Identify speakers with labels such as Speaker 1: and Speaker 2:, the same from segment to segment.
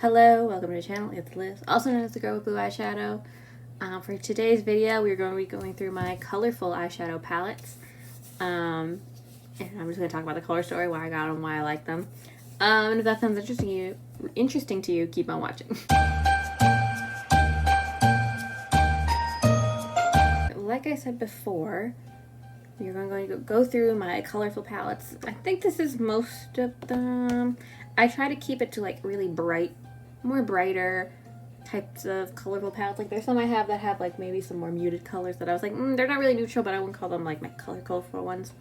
Speaker 1: Hello, welcome to the channel. It's Liz, also known as the girl with blue eyeshadow. For today's video, we're going to be going through my colorful eyeshadow palettes. And I'm just going to talk about the color story, why I got them, why I like them. And if that sounds interesting to you, keep on watching. Like I said before, we're going to go through my colorful palettes. I think this is most of them. I try to keep it to like really bright, more brighter types of colorful palettes. Like there's some I have that have like maybe some more muted colors that I was like, they're not really neutral, but I wouldn't call them like my colorful ones.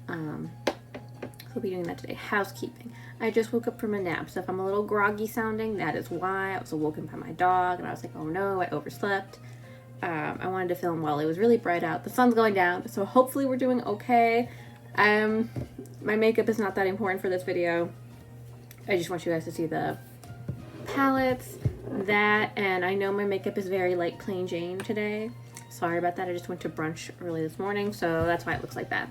Speaker 1: We'll be doing that today. Housekeeping. I just woke up from a nap, so if I'm a little groggy sounding, that is why. I was awoken by my dog, and I was like, oh no, I overslept. I wanted to film while it was really bright out. The sun's going down, so hopefully we're doing okay. My makeup is not that important for this video. I just want you guys to see the palettes, and I know my makeup is very like plain Jane today. Sorry about that. I just went to brunch early this morning, so that's why it looks like that.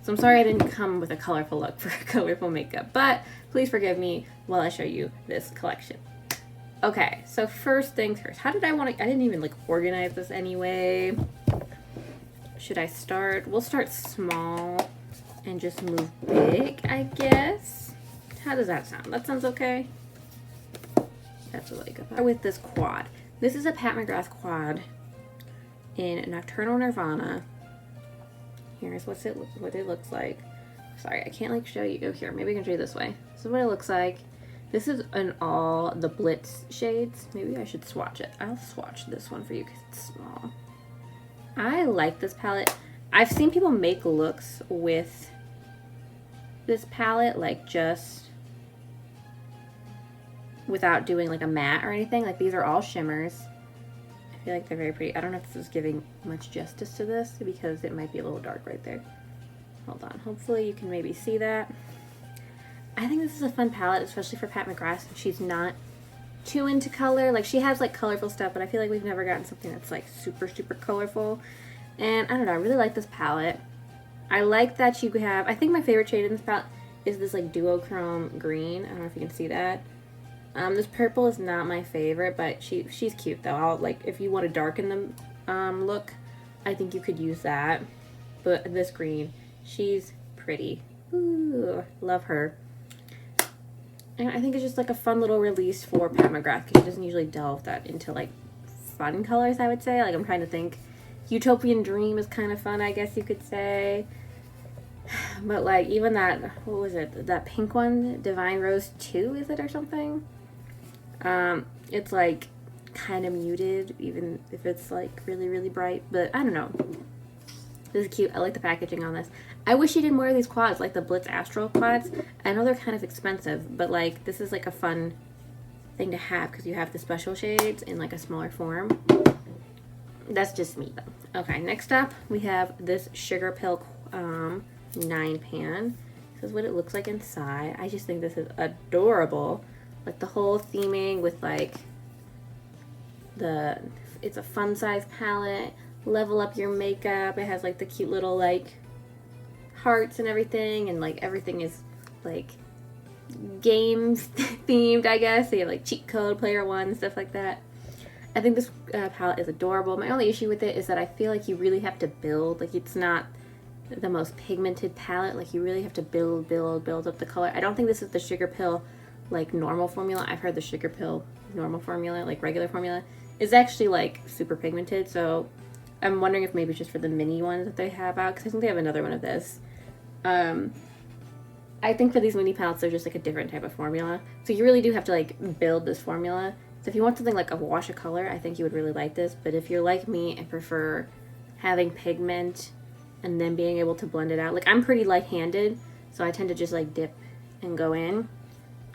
Speaker 1: So I'm sorry I didn't come with a colorful look for colorful makeup, but please forgive me while I show you this collection. Okay, so first things first. How did I didn't even like organize this anyway. Should I start? We'll start small and just move big, I guess. How does that sound? That sounds okay? That's really good. Start with this quad. This is a Mcgrath quad in Nocturnal Nirvana. Here's what it looks like. Sorry, I can't like show you. Oh, here, maybe I can show you this way. This is what it looks like. This is in all the Blitz shades. Maybe I should swatch it. I'll swatch this one for you because it's small. I like this palette. I've seen people make looks with this palette, like just without doing like a matte or anything. Like these are all shimmers. I feel like they're very pretty. I don't know if this is giving much justice to this because it might be a little dark right there. Hold on. Hopefully you can maybe see that. I think this is a fun palette, especially for Mcgrath. She's not too into color. Like she has like colorful stuff, but I feel like we've never gotten something that's like super colorful. And I don't know, I really like this palette. I like that you have, I think my favorite shade in this palette is this like duochrome green. I don't know if you can see that. This purple is not my favorite, but she's cute though. I'll like, if you want to darken the look, I think you could use that. But this green, she's pretty. Ooh, love her. And I think it's just like a fun little release for Mcgrath because she doesn't usually delve that into like fun colors, I would say. Like I'm trying to think. Utopian Dream is kind of fun, I guess you could say. But like even that, what was it? That pink one, Divine Rose 2, is it or something? It's like kind of muted, even if it's like really bright. But I don't know. This is cute. I like the packaging on this. I wish you did more of these quads, like the Blitz Astral quads. I know they're kind of expensive, but like this is like a fun thing to have because you have the special shades in like a smaller form. That's just me though. Okay, next up we have this sugarpill 9 pan. This is what it looks like inside. I just think this is adorable. Like the whole theming with like it's a fun size palette. Level up your makeup. It has like the cute little like hearts and everything, and like everything is like game themed, I guess. So you have like cheat code, player one, stuff like that. I think this palette is adorable. My only issue with it is that I feel like you really have to build. Like it's not the most pigmented palette. Like you really have to build up the color. I don't think this is the Sugarpill like normal formula. I've heard the Sugarpill normal formula, like regular formula, is actually like super pigmented. So I'm wondering if maybe it's just for the mini ones that they have out, because I think they have another one of this. I think for these mini palettes, they're just like a different type of formula. So you really do have to like build this formula. So if you want something like a wash of color, I think you would really like this. But if you're like me and prefer having pigment and then being able to blend it out, like I'm pretty light-handed, so I tend to just like dip and go in.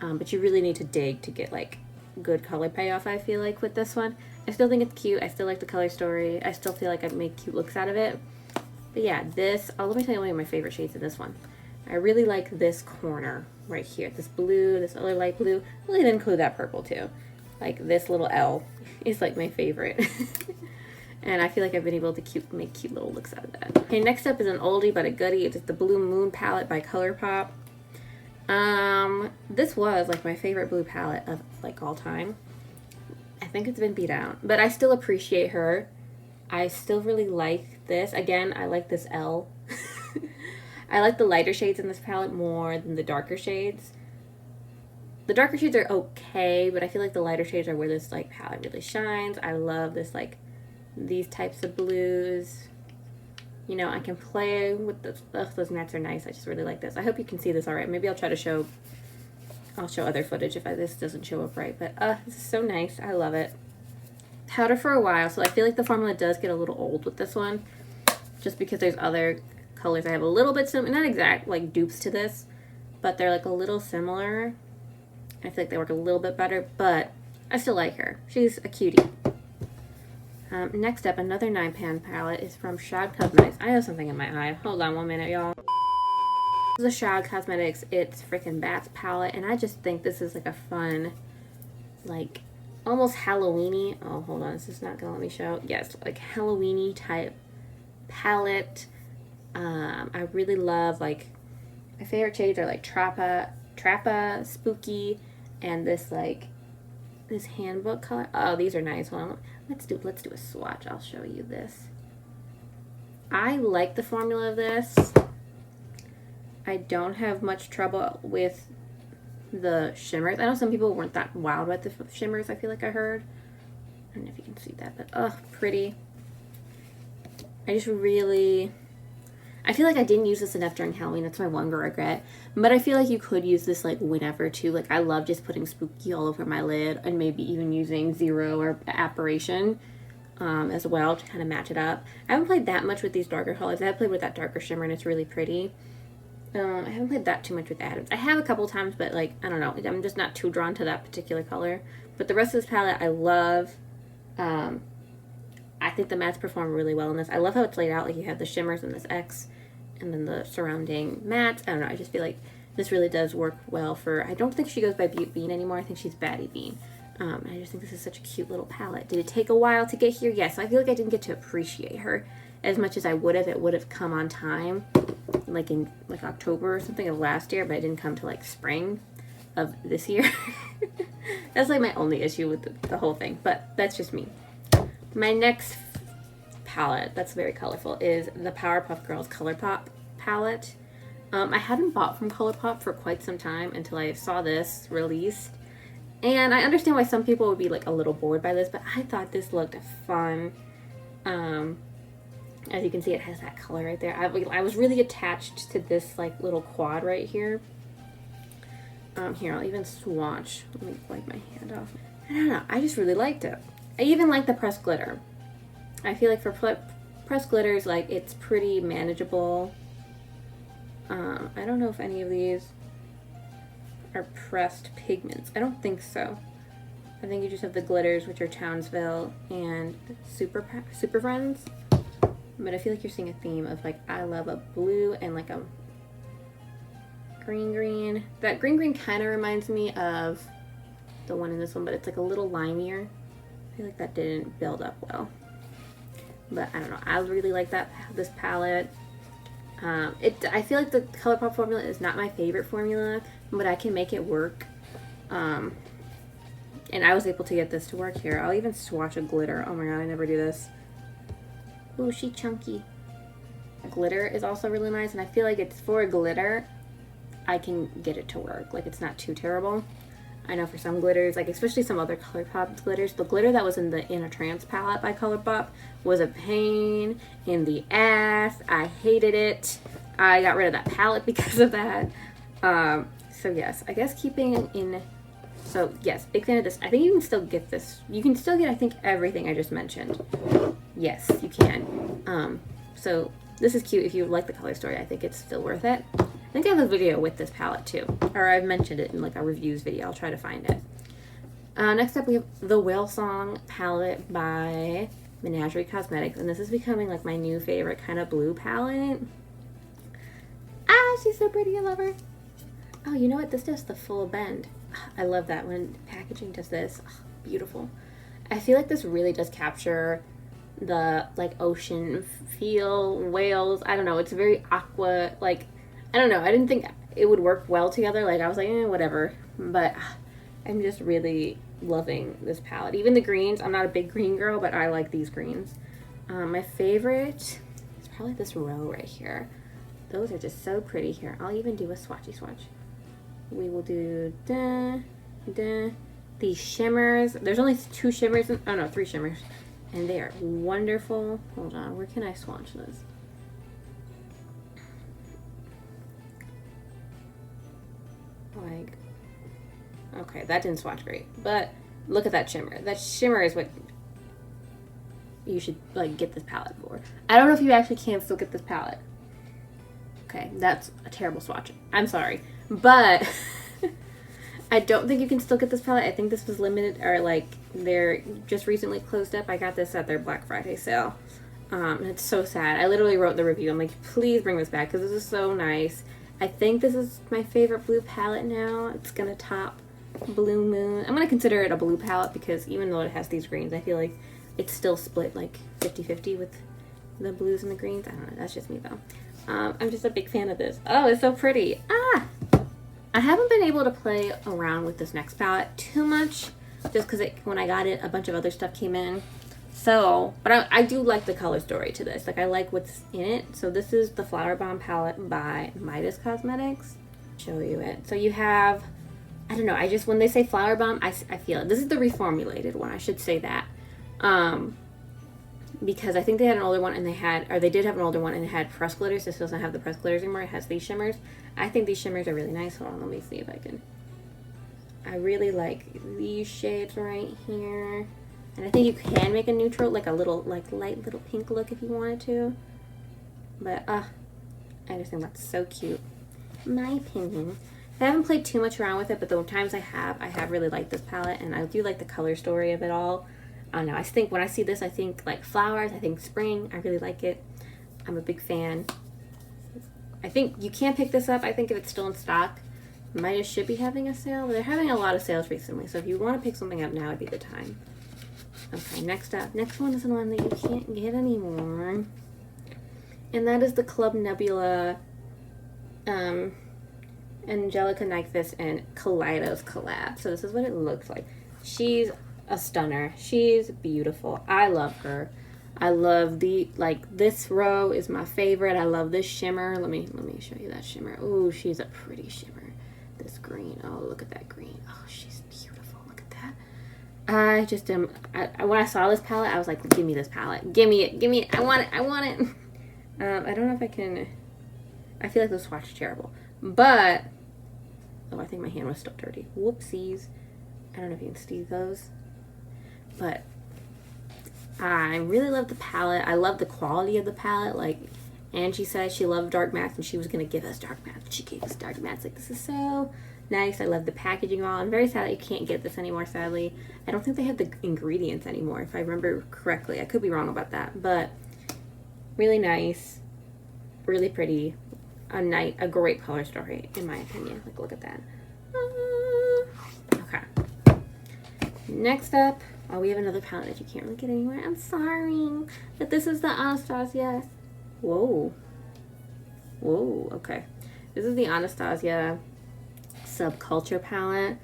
Speaker 1: But you really need to dig to get like good color payoff, I feel like, with this one. I still think it's cute. I still like the color story. I still feel like I'd make cute looks out of it. But yeah, let me tell you one of my favorite shades of this one. I really like this corner right here. This blue, this other light blue. I'll even include that purple too. Like this little L is like my favorite. And I feel like I've been able to make cute little looks out of that. Okay, next up is an oldie but a goodie. It's the Blue Moon palette by Colourpop. This was like my favorite blue palette of like all time. I think it's been beat out, but I still appreciate her. I still really like this. Again, I like this L. I like the lighter shades in this palette more than the darker shades. The darker shades are okay, but I feel like the lighter shades are where this like palette really shines. I love this like these types of blues. You know, I can play with those. Ugh, those mattes are nice. I just really like this. I hope you can see this all right. Maybe I'll try to show. I'll show other footage if this doesn't show up right. But this is so nice. I love it. Powder for a while, so I feel like the formula does get a little old with this one, just because there's other colors I have a little bit similar, not exact like dupes to this, but they're like a little similar. I feel like they work a little bit better, but I still like her. She's a cutie. Next up, another 9-pan palette is from Shroud Cosmetics. I have something in my eye. Hold on 1 minute, y'all. This is a Shroud Cosmetics It's Freakin Bats palette, and I just think this is like a fun, like almost Halloween-y. Oh, hold on, this is not gonna let me show. Yes, like Halloween-y type palette. I really love, like, my favorite shades are like Trappa, Spooky, and this like this handbook color. Oh, these are nice. Well, let's do a swatch. I'll show you this. I like the formula of this. I don't have much trouble with the shimmers. I know some people weren't that wild with the shimmers, I feel like I heard. I don't know if you can see that, but oh, pretty. I feel like I didn't use this enough during Halloween. That's my one regret. But I feel like you could use this like whenever too. Like I love just putting Spooky all over my lid, and maybe even using Zero or Apparition as well to kind of match it up. I haven't played that much with these darker colors. I have played with that darker shimmer and it's really pretty. I haven't played that too much with Adams. I have a couple times, but like, I don't know. I'm just not too drawn to that particular color. But the rest of this palette I love. I think the mattes perform really well in this. I love how it's laid out. Like you have the shimmers and this X and then the surrounding mattes. I don't know. I just feel like this really does work well for... I don't think she goes by Butte Bean anymore. I think she's Batty Bean. I just think this is such a cute little palette. Did it take a while to get here? Yes. I feel like I didn't get to appreciate her as much as I would have. It would have come on time, like in like October or something of last year, but it didn't come to like spring of this year. That's like my only issue with the whole thing, but that's just me. My next palette that's very colorful is the Powerpuff Girls Colourpop palette. I hadn't bought from Colourpop for quite some time until I saw this released. And I understand why some people would be like a little bored by this, but I thought this looked fun. As you can see, it has that color right there. I was really attached to this like little quad right here. Here, I'll even swatch. Let me wipe my hand off. I don't know. I just really liked it. I even like the pressed glitter. I feel like for pressed glitters, like it's pretty manageable. I don't know if any of these are pressed pigments. I don't think so. I think you just have the glitters, which are Townsville and Super Friends. But I feel like you're seeing a theme of like, I love a blue and like a green. That green kind of reminds me of the one in this one, but it's like a little limier. I feel like that didn't build up well. But I don't know. I really like this palette. I feel like the Colourpop formula is not my favorite formula, but I can make it work. And I was able to get this to work here. I'll even swatch a glitter. Oh my god, I never do this. Ooh, she chunky. Glitter is also really nice, and I feel like it's for a glitter, I can get it to work. Like, it's not too terrible. I know for some glitters, like especially some other Colourpop glitters, the glitter that was in the In a Trance palette by Colourpop was a pain in the ass. I hated it. I got rid of that palette because of that. So yes, I guess keeping in... So yes, big fan of this. I think you can still get this. You can still get, I think, everything I just mentioned. Yes, you can. So this is cute if you like the color story. I think it's still worth it. I think I have a video with this palette too, or I've mentioned it in like a reviews video. I'll try to find it. Next up we have the Whale Song palette by Menagerie Cosmetics, and this is becoming like my new favorite kind of blue palette. Ah, she's so pretty, I love her. Oh, you know what? This does the full bend. I love that when packaging does this. Oh, beautiful. I feel like this really does capture the like ocean feel, whales. I don't know. It's very aqua, like, I don't know. I didn't think it would work well together. Like I was like, whatever. But I'm just really loving this palette. Even the greens, I'm not a big green girl, but I like these greens. My favorite is probably this row right here. Those are just so pretty here. I'll even do a swatchy swatch. We will do these shimmers. There's only 2 shimmers, oh no, 3 shimmers. And they are wonderful. Hold on, where can I swatch this? Like, okay, that didn't swatch great, but look at that shimmer. That shimmer is what you should like get this palette for. I don't know if you actually can still get this palette. Okay, that's a terrible swatch. I'm sorry, but I don't think you can still get this palette. I think this was limited, or like they're just recently closed up. I got this at their Black Friday sale. And it's so sad. I literally wrote the review. I'm like, please bring this back because this is so nice. I think this is my favorite blue palette now. It's gonna top Blue Moon. I'm gonna consider it a blue palette because even though it has these greens, I feel like it's still split like 50-50 with the blues and the greens. I don't know, that's just me though. I'm just a big fan of this. Oh, it's so pretty. I haven't been able to play around with this next palette too much just because when I got it, a bunch of other stuff came in. So, but I do like the color story to this. Like, I like what's in it. So this is the Flower Bomb palette by Midas Cosmetics. Show you it. So you have, I don't know, I just, when they say Flower Bomb, I feel it. This is the reformulated one, I should say that. Because I think they had an older one and they did have an older one and it had pressed glitters. This doesn't have the pressed glitters anymore. It has these shimmers. I think these shimmers are really nice. Hold on, let me see if I can. I really like these shades right here. And I think you can make a neutral, like a little, like light little pink look if you wanted to. But, I just think that's so cute. My opinion. I haven't played too much around with it, but the times I have really liked this palette. And I do like the color story of it all. I don't know, I think when I see this, I think like flowers, I think spring. I really like it. I'm a big fan. I think you can pick this up, I think if it's still in stock. Midas should be having a sale, but they're having a lot of sales recently. So if you want to pick something up now, would be the time. Okay, next up. Next one is the one that you can't get anymore. And that is the Club Nebula Angelica Nyquist and Kaledios collab. So this is what it looks like. She's a stunner. She's beautiful. I love her. I love this row is my favorite. I love this shimmer. Let me show you that shimmer. Oh, she's a pretty shimmer. This green. Oh, look at that green. Oh, she's beautiful. Look at that. I just am. When I saw this palette, I was like, give me this palette. Give me it. Give me it. I want it. I want it. I don't know if I can. I feel like the swatch is terrible. But, oh, I think my hand was still dirty. Whoopsies. I don't know if you can see those. But I really love the palette. I love the quality of the palette. Like Angie said, she loved dark mattes and she was going to give us dark mattes. She gave us dark mattes. Like, this is so nice. I love the packaging all. I'm very sad that you can't get this anymore, sadly. I don't think they have the ingredients anymore, if I remember correctly. I could be wrong about that. But really nice. Really pretty. A great color story, in my opinion. Like, look at that. Okay. Next up, oh, we have another palette that you can't really get anywhere. I'm sorry. But this is the Anastasia. Whoa. Whoa, okay. This is the Anastasia Subculture palette.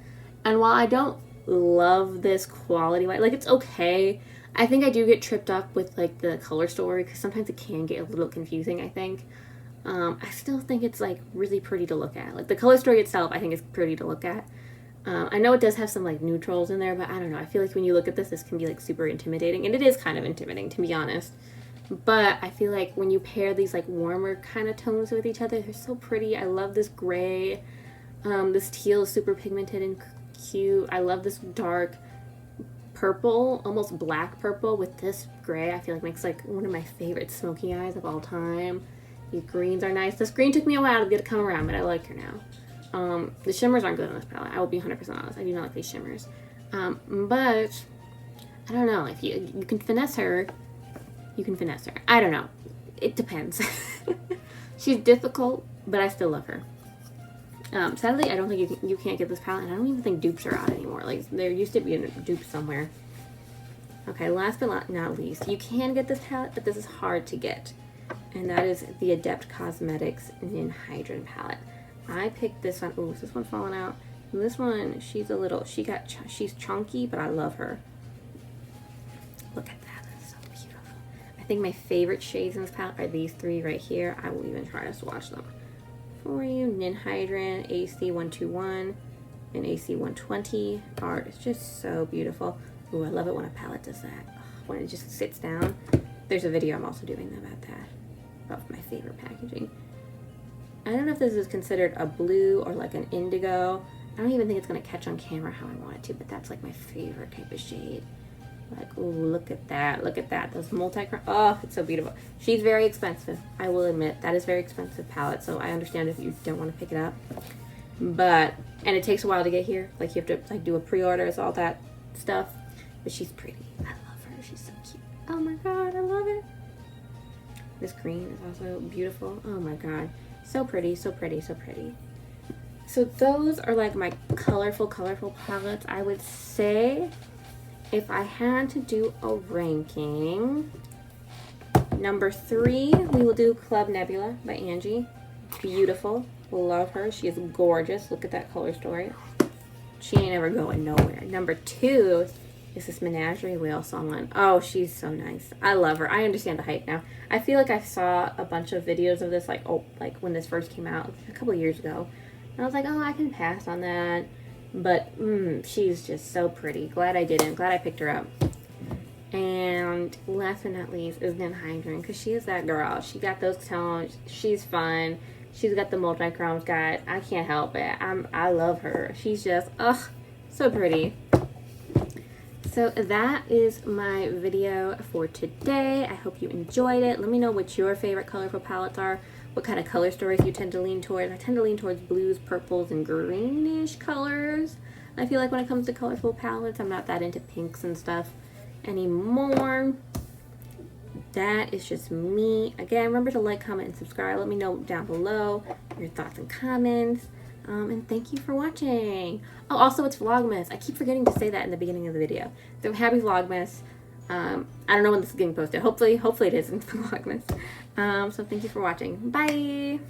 Speaker 1: And while I don't love this quality, like, it's okay, I think I do get tripped up with, like, the color story because sometimes it can get a little confusing, I think. I still think it's, like, really pretty to look at. Like, the color story itself, I think is pretty to look at. I know it does have some, like, neutrals in there, but I don't know. I feel like when you look at this can be, like, super intimidating. And it is kind of intimidating, to be honest. But I feel like when you pair these, like, warmer kind of tones with each other, they're so pretty. I love this gray. This teal is super pigmented and cute. I love this dark purple, almost black purple with this gray. I feel like makes, like, one of my favorite smoky eyes of all time. These greens are nice. This green took me a while to get to come around, but I like her now. The shimmers aren't good on this palette. I will be 100% honest. I do not like these shimmers. But I don't know. If you can finesse her, you can finesse her. I don't know. It depends. She's difficult, but I still love her. Sadly, I don't think you can't get this palette, and I don't even think dupes are out anymore. Like, there used to be a dupe somewhere. Okay, last but not least, you can get this palette, but this is hard to get. And that is the Adept Cosmetics Ninhydrin palette. I picked this one. Oh, is this one falling out? And this one, she's chunky, but I love her. Look at that. That's so beautiful. I think my favorite shades in this palette are these three right here. I will even try to swatch them for you. Ninhydrin, AC121, and AC120. Art is just so beautiful. Ooh, I love it when a palette does that. Oh, when it just sits down. There's a video I'm also doing about that. About my favorite packaging. I don't know if this is considered a blue or like an indigo. I don't even think it's going to catch on camera how I want it to, but that's like my favorite type of shade. Like, oh, look at that. Look at that. Those oh, it's so beautiful. She's very expensive. I will admit that is very expensive palette, so I understand if you don't want to pick it up. But, and it takes a while to get here. Like, you have to like do a pre-order, it's all that stuff. But she's pretty. I love her. She's so cute. Oh my god, I love it. This green is also beautiful. Oh my god. So pretty, so pretty, so pretty. So those are like my colorful palettes. I would say if I had to do a ranking, number 3, we will do Club Nebula by Angie. Beautiful. Love her. She is gorgeous. Look at that color story. She ain't ever going nowhere. Number 2 is this Menagerie whale song one. Oh, she's so nice. I love her. I understand the hype now. I feel like I saw a bunch of videos of this, like when this first came out a couple years ago. And I was like, oh, I can pass on that. But she's just so pretty. Glad I didn't. Glad I picked her up. And last but not least is ninhydrin, because she is that girl. She got those tones. She's fun. She's got the multi-chromes, guys. I can't help it. I love her. She's just, ugh, so pretty. So that is my video for today. I hope you enjoyed it. Let me know what your favorite colorful palettes are. What kind of color stories you tend to lean towards. I tend to lean towards blues, purples, and greenish colors. I feel like when it comes to colorful palettes, I'm not that into pinks and stuff anymore. That is just me. Again, remember to like, comment, and subscribe. Let me know down below your thoughts and comments. And thank you for watching. Oh, also it's Vlogmas. I keep forgetting to say that in the beginning of the video. So happy Vlogmas. I don't know when this is getting posted. Hopefully it is in Vlogmas. So thank you for watching. Bye!